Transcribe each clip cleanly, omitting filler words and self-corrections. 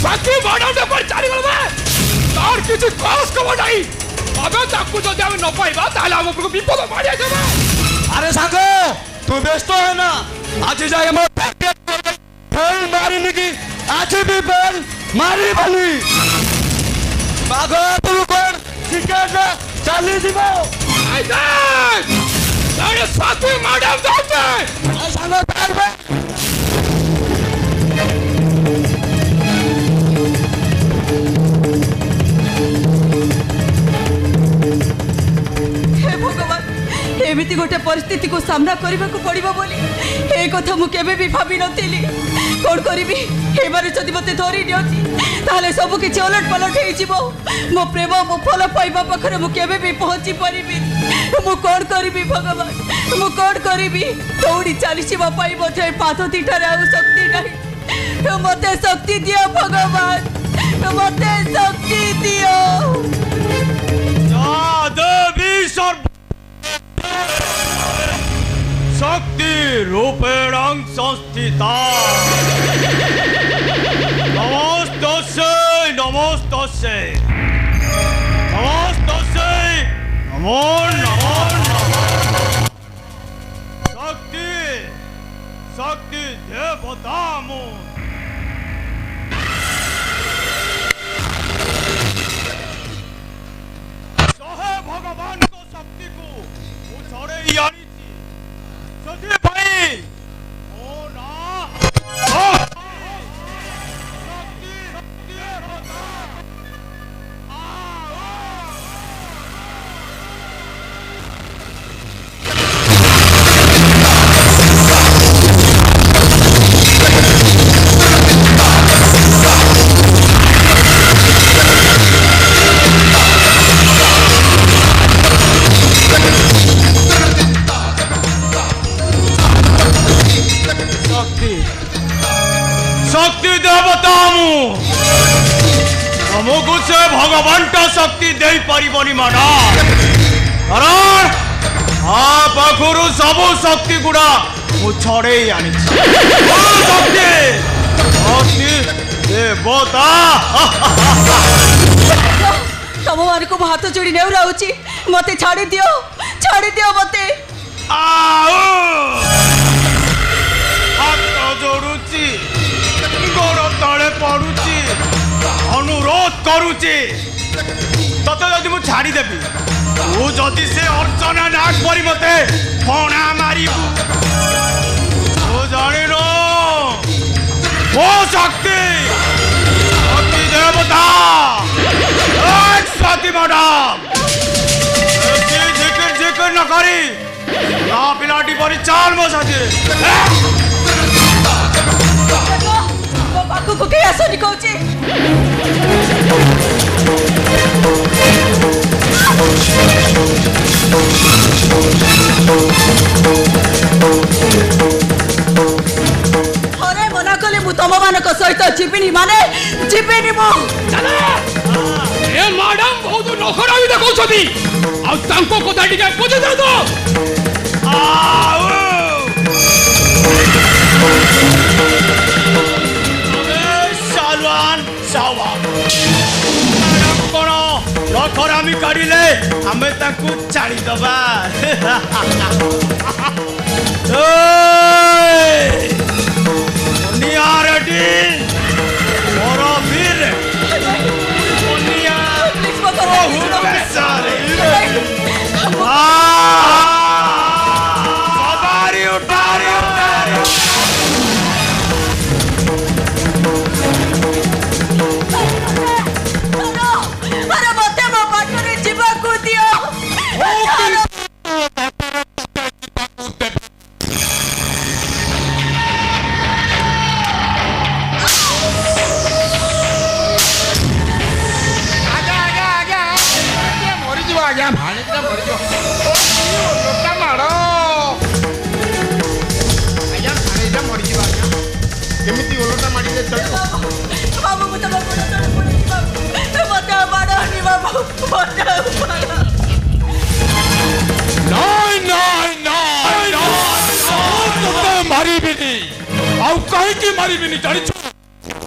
बाकी बड़ा ने पर चारी गल में तार किसी खास खबर नहीं अबे ताकू जो हम न पाइबा ताले हम ऊपर विपद मारिया जाबे अरे सांग तू व्यस्त है ना आज जाए हम फेल मारी निकी आज भी फेल मारी बनी बागो तू कोन टिकट चली दिबो आइदा अरे साथी मैडम जाते सांग तार पे एमिति गोटे परिस्थिति को सामना करने को पड़ो बोली ए कथा मु केबे भी भाभी नथिली कौन करिबी एबारे जदि मते धरि नियछि ताले सब किछि उलट पलट हे जिवो मो प्रेम मो फल पाइबा पाखरे मु केबे भी पहुंची परिबी मु कौन करिबी भगवान मु कौन करिबी दौड़ी चली छिबा पाइ मते पाथ दिठारे आ शक्ति नहीं तो मते शक्ति दियो भगवान तो मते शक्ति दियो देवी सर्व शक्ति रूपेण संस्थिता नमस्तस्यै नमस्तस्यै नमस्तस्यै नमो नमो शक्ति शक्ति देवता मो सहे भगवान को शक्ति को छड़े यानी सती भाई ओ ना ओ शक्ति शक्ति होता शक्ति देवता तुमको से भगवान टा शक्ति दे पारिबनी माना कारण आ पाखरु सब शक्ति गुड़ा मु छड़े आनी शक्ति शक्ति देवता तम मान को हाथ जोड़ी ने रहउची मते छाड़ी दियो मते हाथ जोड़ुची गोड़ तले पड़ुची अनुरोध करुची तते जदि मु छाड़ी देबी तू जदि से अर्चना नाग परी मते फणा मारिबू तू जानि नो ओ शक्ति शक्ति देवता स्वाति मैडम जिक्र जिक्र न करी ना पिलाटी परी चाल मो साथी बाकू को के आसनी कहूची अरे मना कले मु तम मानक सहित जीविनी माने जीविनी मु चला ए मैडम बहुत नखरा भी देखौ छथि आ तांको कथा टिके बुझे दे दो खरामी काढ़िले हमें ताकू छाड़ी दबा रेडी मोर वीर सवारी उठारी मारी भी नहीं जानी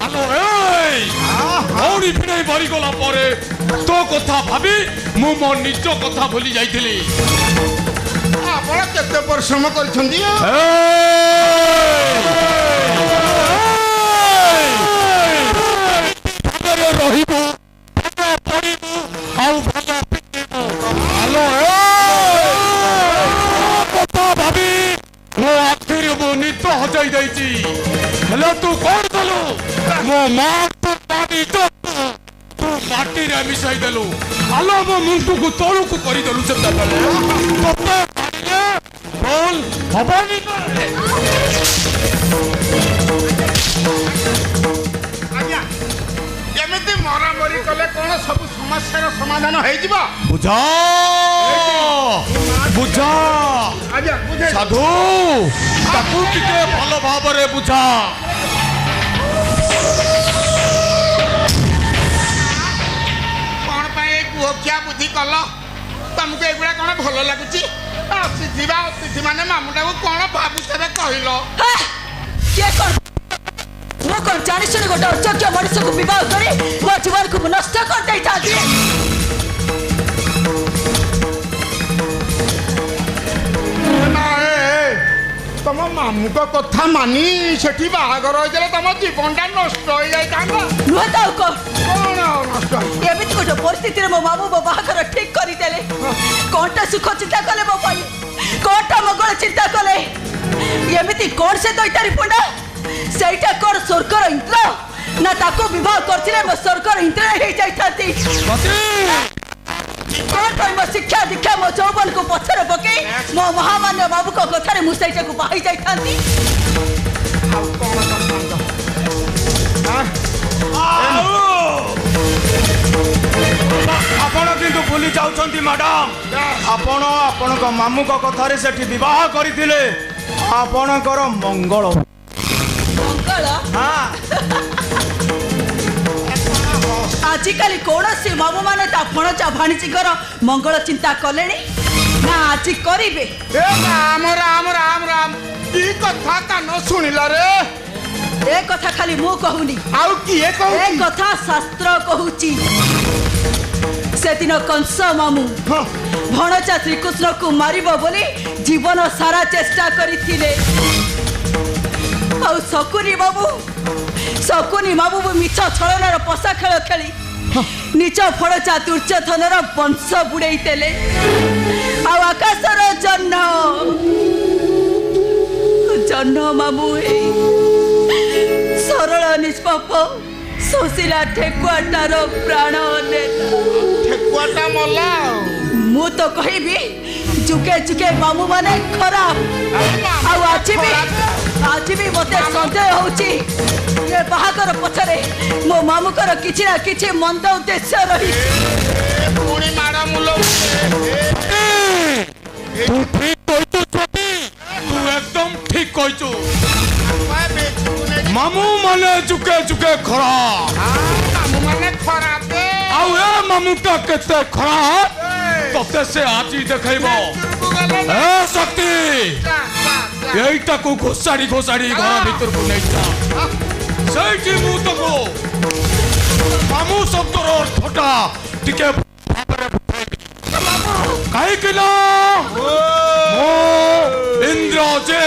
ଆଲୋ ଏଇ ଭଉଣୀ ଭିଣେଇ ମରିଗଲା ପରେ ତୋ କଥା ଭାବି ମୁଁ ମୋ ନିଜ କଥା ଭୁଲି ଯାଇଥିଲି। ଆପଣ କେତେ ପରିଶ୍ରମ କରିଛନ୍ତି? ରହିବୁ ପଡ଼ିବୁ ଆଉ ଭଲ ପିଟିବୁ। ଆଲୋ କଥା ଭାବି ମୋ ଆଖିରେ ମୁଁ ନିଦ ହଜାଇ ଦେଇଛି। ହେଲେ ତୁ କଣ କଲୁ? ମୋ ମା ତୁ ମାଟିରେ ମିଶାଇ ଦେଲୁ। ଆଲୋ ମୋ ମୁଣ୍ଡକୁ ତଳକୁ କରିଦେଲୁ। ସେତେବେଳେ ତତେ ମାରିଲେ ଭୁଲ ହବନି। ଆଜ୍ଞା ଏମିତି ମରାମରି କଲେ କଣ ସବୁ ସମସ୍ୟାର ସମାଧାନ ହେଇଯିବ? ବୁଝା ବୁଝା ଆଜ୍ଞା ବୁଝେ ସାଧୁ ତାକୁ ଟିକେ ଭଲ ଭାବରେ ବୁଝା। କଣ ପାଇଁ ଏଇ କୁହଖିଆ ବୁଦ୍ଧି କଲ? ତମକୁ ଏଗୁଡ଼ା କଣ ଭଲ ଲାଗୁଛି? ଅତିଥି ମାନେ ମାମୁଟାକୁ କଣ ଭାବୁଥିବେ କହିଲ? କିଏ କଣ ମୁଁ କଣ ଜାଣି ଶୁଣି ଗୋଟେ ଅଚକ୍ୟ ମଣିଷକୁ ବିବାହ କରି ମୋ ଜୀବନକୁ ନଷ୍ଟ କରିଦେଇଥାନ୍ତି? ତମ ମାମୁଙ୍କ କଥା ମାନି ସେଠି ବାହାଘର ହେଇଥିଲେ ତମ ଜୀବନଟା ନଷ୍ଟ ହେଇଯାଇଥାନ୍ତା। ନୁହେଁ ତ ଆଉ କଣ ନଷ୍ଟ? ଏମିତି ଗୋଟେ ପରିସ୍ଥିତିରେ ମୋ ମାମୁଁ ମୋ ବାହାଘର ଠିକ କରିଦେଲେ। କଣଟା ସୁଖ ଚିନ୍ତା କଲେ ମୋ ପାଇଁ, କଣଟା ମଙ୍ଗଳ ଚିନ୍ତା କଲେ। ଏମିତି କଣ ସେ ଦୈତାରୀ ପୁଣ୍ଡା? ସେଇଟା କଣ ସ୍ୱର୍ଗର ଇନ୍ଦ୍ର? ନା ତାକୁ ବିବାହ କରିଥିଲେ ମୋ ସ୍ୱର୍ଗର ଇନ୍ଦ୍ର ହେଇଯାଇଥାନ୍ତି। କଣ ପାଇଁ ମୋ ଶିକ୍ଷା ଦୀକ୍ଷା ମୋ ଯୌବନକୁ ପଛରେ ପକେଇ ମୋ ମହାମାନ୍ୟ ବାବୁଙ୍କ କଥାରେ ମୁଁ ସେଇଟାକୁ ବାହାଇ ଯାଇଥାନ୍ତି। ଆପଣ କିନ୍ତୁ ଭୁଲି ଯାଉଛନ୍ତି ମ୍ୟାଡାମ। ଆପଣ ଆପଣଙ୍କ ମାମୁଙ୍କ କଥାରେ ସେଠି ବିବାହ କରିଥିଲେ ଆପଣଙ୍କର ମଙ୍ଗଳ। ମଙ୍ଗଳ ଆଜିକାଲି କୌଣସି ମାମୁଁ ମାନେ ତା ଭଣଜା ଭାଣିଜୀଙ୍କର ମଙ୍ଗଳ ଚିନ୍ତା କଲେଣି ନା ଆଜି କରିବେ? ରାମ ରାମ ରାମ ରାମ କି କଥା କାନ ଶୁଣିଲା ରେ? ଏ କଥା ଖାଲି ମୁଁ କହୁନି, ଆଉ କିଏ ଏ କହୁଛି? କଥା ଶାସ୍ତ୍ର କହୁଛି। ସେଦିନ କଂସ ମାମୁଁ ଭଣଜା ଶ୍ରୀକୃଷ୍ଣକୁ ମାରିବ ବୋଲି ଜୀବନ ସାରା ଚେଷ୍ଟା କରିଥିଲେ। ଆଉ ଶକୁନି ବାବୁ ମିଛ ଛଳନାର ପଶା ଖେଳ ଖେଳି ନିଜ ଭଣଜା ଦୁର୍ଯ୍ୟୋଧନର ବଂଶ ବୁଡ଼େଇଥିଲେ। ଆଉ ଆକାଶର ଜହ୍ନ ମାମୁଁ ସରଳ ନିଷ୍ପାପ ସୁଶୀଲା ଠେକୁଆଟାର ପ୍ରାଣ ନେଲା। ଠେକୁଆଟା ମଲା। ମୁଁ ତ କହିବି ଯୁଗେ ଯୁଗେ ମାମୁଁ ମାନେ ଖରାପ। ଆଉ ଆଜି ବି ମତେ ସନ୍ଦେହ ହଉଛି ଏ ବାହାଘର ପଛରେ ମୋ ମାମୁଙ୍କର କିଛି ନା କିଛି ମନ୍ଦ ଉଦ୍ଦେଶ୍ୟ ରହିଛି। ପୁଣି ମାଡ଼ ମୁଲ ତୁ ଠିକ କହିଛୁ ଛୋଟି, ତୁ ଏକଦମ ଠିକ କହିଛୁ। ମାମୁଁ ମାନେ ଯୁଗେ ଯୁଗେ ଖରାପ। ମାମୁଁ ମାନେ ଖରାପ। ଆଉ ଏ ମାମୁଁଟା କେତେ ଖରାପ ତତେ ସେ ଆଜି ଦେଖେଇବ। ଏ ଶକ୍ତି এইটাকু ঘোষাড়ি ঘোষাড়ি ঘর ভিতরକୁ নেইছা। সেইটি ମୁଁ ତକୁ ମାମୁଁ ଶବ୍ଦର ଅର୍ଥଟା ଟିକେ ଭାବରେ ବୁଝେଇବି। କାହିଁକି ନା ମୁଁ ଇନ୍ଦ୍ର ଯେ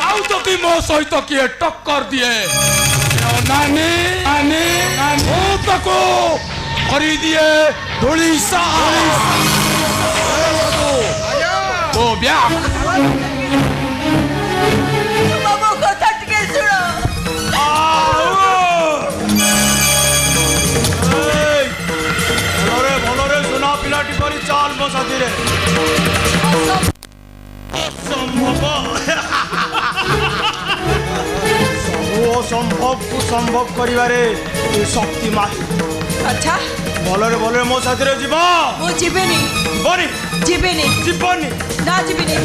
ଆଉ ଯଦି ମୋ ସହିତ କିଏ ଟକ୍କର ଦିଏ ନାନୀ ମୁଁ ତାକୁ କରିଦିଏ ଧୂଳି ଓ ବ୍ୟା ବାବୁ କଥା ଟିକେ ଶୁଣ। ଭଲରେ ସୁନା ପିଲାଟି କରି ଚାଲ ମୋ ସାଥିରେ। ଅସମ୍ଭବକୁ ସମ୍ଭବ କରିବାରେ ଶକ୍ତି ମା। ଆଚ୍ଛା ଭଲରେ ମୋ ସାଥିରେ ଯିବ। ମୁଁ ଯିବିନି। ନା ଯିବିନି।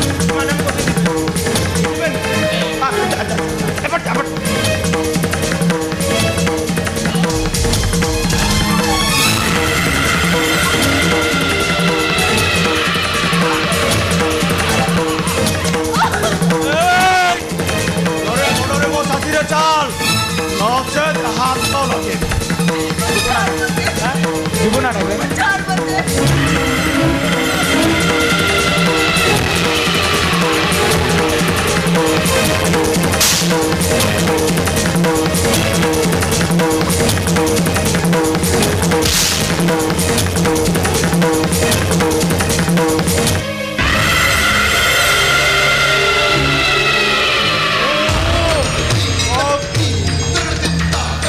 छोड़ मत।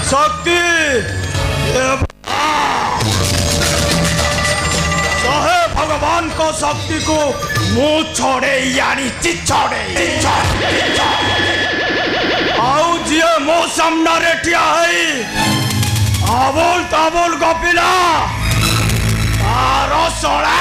शक्ति सहे भगवान को शक्ति को मुंह छोड़े यानी छोड़े आउ जी मो सामने ठिया है आबोल ताबोल गपिला तार सड़ा